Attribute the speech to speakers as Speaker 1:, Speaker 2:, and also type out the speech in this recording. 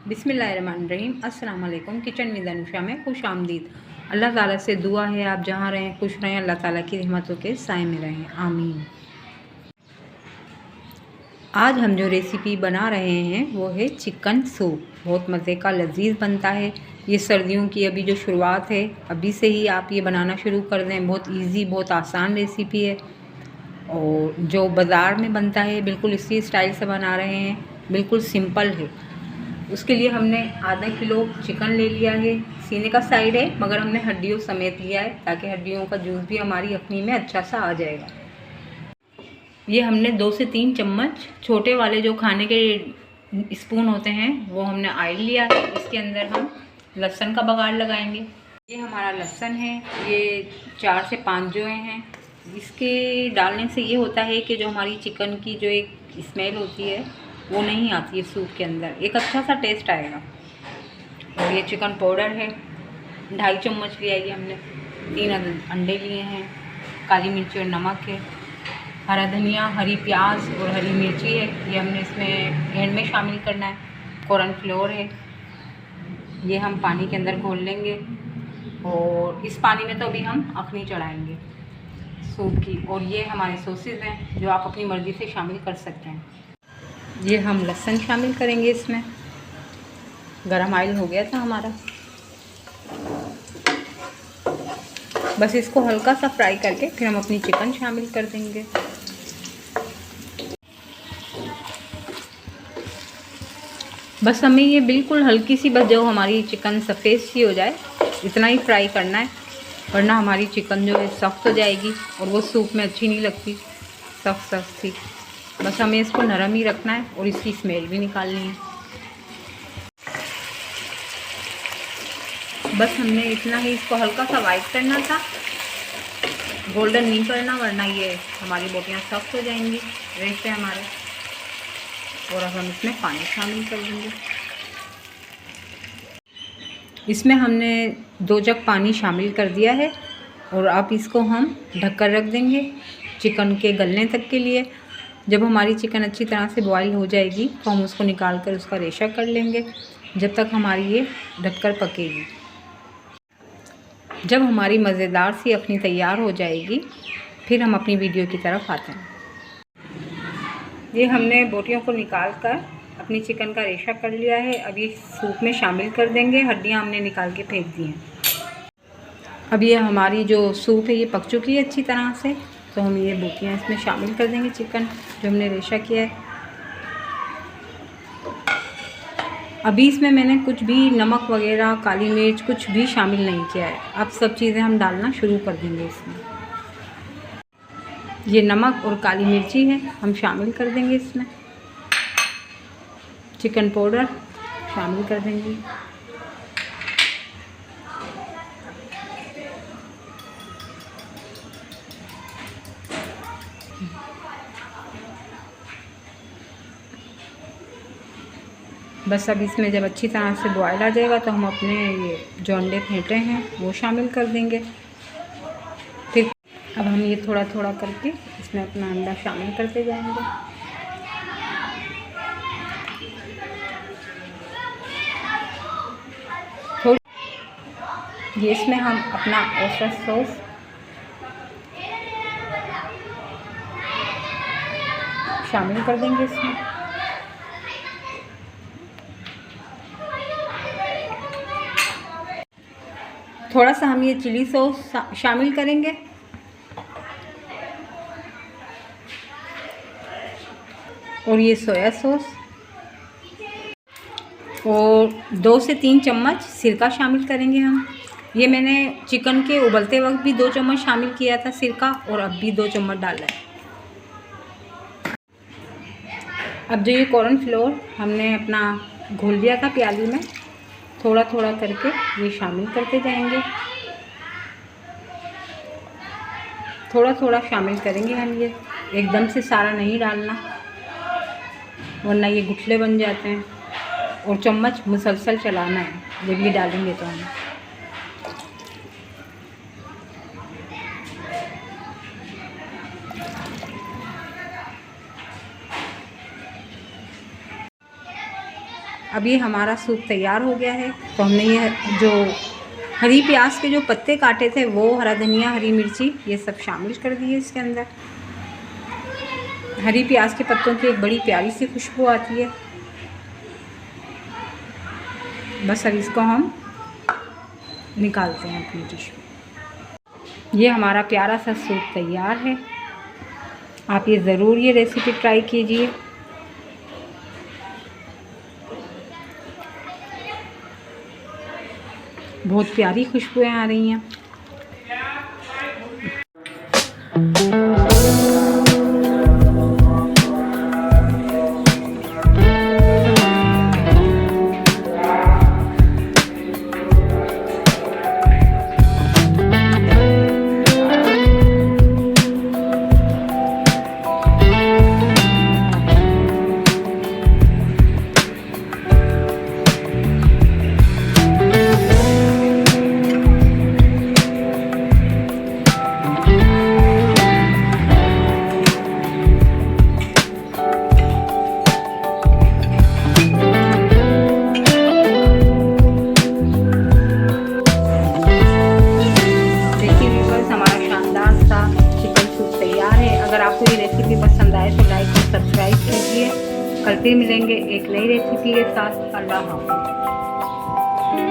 Speaker 1: बिस्मिल्लाहिर्रहमानिर्रहीम। अस्सलाम वालेकुम। किचन विद अनुषा में खुश आमदीद। अल्लाह ताला से दुआ है आप जहाँ रहें खुश रहें, अल्लाह ताला की रहमतों के साए में रहें, आमीन। आज हम जो रेसिपी बना रहे हैं वो है चिकन सूप। बहुत मज़े का लजीज बनता है। ये सर्दियों की अभी जो शुरुआत है, अभी से ही आप ये बनाना शुरू कर दें। बहुत इजी, बहुत आसान रेसिपी है और जो बाज़ार में बनता है बिल्कुल इसी स्टाइल से बना रहे हैं, बिल्कुल सिंपल है। उसके लिए हमने आधा किलो चिकन ले लिया है। सीने का साइड है मगर हमने हड्डियों समेत लिया है ताकि हड्डियों का जूस भी हमारी अखनी में अच्छा सा आ जाएगा। ये हमने 2 से 3 चम्मच छोटे वाले जो खाने के स्पून होते हैं वो हमने ऑयल लिया है। इसके अंदर हम लहसुन का बघार लगाएंगे। ये हमारा लहसुन है, ये 4 से 5 जो हैं। इसके डालने से ये होता है कि जो हमारी चिकन की जो एक स्मेल होती है वो नहीं आती है सूप के अंदर, एक अच्छा सा टेस्ट आएगा। और ये चिकन पाउडर है, 2.5 चम्मच लिया है। ये हमने 3 अंडे लिए हैं, काली मिर्ची और नमक है, हरा धनिया, हरी प्याज और हरी मिर्ची है। ये हमने इसमें एंड में शामिल करना है। कॉर्नफ्लोर है, ये हम पानी के अंदर घोल लेंगे और इस पानी में तो अभी हम अखनी चढ़ाएंगे सूप की। और ये हमारे सॉसेज हैं जो आप अपनी मर्ज़ी से शामिल कर सकते हैं। ये हम लहसुन शामिल करेंगे इसमें। गरम ऑयल हो गया था हमारा, बस इसको हल्का सा फ्राई करके फिर हम अपनी चिकन शामिल कर देंगे। बस हमें ये बिल्कुल हल्की सी, बस जो हमारी चिकन सफ़ेद सी हो जाए इतना ही फ्राई करना है, वरना हमारी चिकन जो है सख्त हो जाएगी और वो सूप में अच्छी नहीं लगती, सख्त सख्त सी। बस हमें इसको नरम ही रखना है और इसकी स्मेल भी निकालनी है। बस हमने इतना ही इसको हल्का सा वाइट करना था, गोल्डन नहीं करना, वरना ये हमारी बोटियाँ सख्त हो जाएंगी रेशे हमारे। और अब हम इसमें पानी शामिल कर देंगे। इसमें हमने 2 जग पानी शामिल कर दिया है और अब इसको हम ढककर रख देंगे चिकन के गलने तक के लिए। जब हमारी चिकन अच्छी तरह से बॉईल हो जाएगी तो हम उसको निकाल कर उसका रेशा कर लेंगे, जब तक हमारी ये ढककर पकेगी। जब हमारी मज़ेदार सी अखनी तैयार हो जाएगी फिर हम अपनी वीडियो की तरफ आते हैं। ये हमने बोटियों को निकाल कर अपनी चिकन का रेशा कर लिया है। अब ये सूप में शामिल कर देंगे। हड्डियाँ हमने निकाल के फेंक दी हैं। अब ये हमारी जो सूप है ये पक चुकी है अच्छी तरह से, तो हम ये बोटियाँ इसमें शामिल कर देंगे, चिकन जो हमने रेशा किया है। अभी इसमें मैंने कुछ भी नमक वगैरह, काली मिर्च कुछ भी शामिल नहीं किया है। अब सब चीज़ें हम डालना शुरू कर देंगे इसमें। ये नमक और काली मिर्ची है, हम शामिल कर देंगे इसमें। चिकन पाउडर शामिल कर देंगे। बस अब इसमें जब अच्छी तरह से बॉयल आ जाएगा तो हम अपने ये जो अंडे फेंटे हैं वो शामिल कर देंगे। फिर अब हम ये थोड़ा थोड़ा करके इसमें अपना अंडा शामिल करते जाएंगे। ये इसमें हम अपना ओयस्टर सॉस शामिल कर देंगे इसमें। थोड़ा सा हम ये चिली सॉस शामिल करेंगे और ये सोया सॉस और 2 से 3 चम्मच सिरका शामिल करेंगे हम। ये मैंने चिकन के उबलते वक्त भी 2 चम्मच शामिल किया था सिरका, और अब भी 2 चम्मच डाला है। अब जो ये कॉर्नफ्लोर हमने अपना घोल लिया था प्याली में, थोड़ा थोड़ा करके ये शामिल करते जाएंगे। थोड़ा थोड़ा शामिल करेंगे हम, ये एकदम से सारा नहीं डालना वरना ये गुठले बन जाते हैं। और चम्मच मुसलसल चलाना है जब ये डालेंगे तो हम। अब ये हमारा सूप तैयार हो गया है। तो हमने ये जो हरी प्याज के जो पत्ते काटे थे वो, हरा धनिया, हरी मिर्ची, ये सब शामिल कर दिए इसके अंदर। हरी प्याज के पत्तों की एक बड़ी प्यारी सी खुशबू आती है। बस अब इसको हम निकालते हैं अपनी डिश में। ये हमारा प्यारा सा सूप तैयार है। आप ये ज़रूर ये रेसिपी ट्राई कीजिए। बहुत प्यारी खुशबुएं आ रही हैं। अगर आपको ये रेसिपी पसंद आए तो लाइक और सब्सक्राइब कीजिए। कल फिर मिलेंगे एक नई रेसिपी के साथ। अल्लाह हाफ़िज़।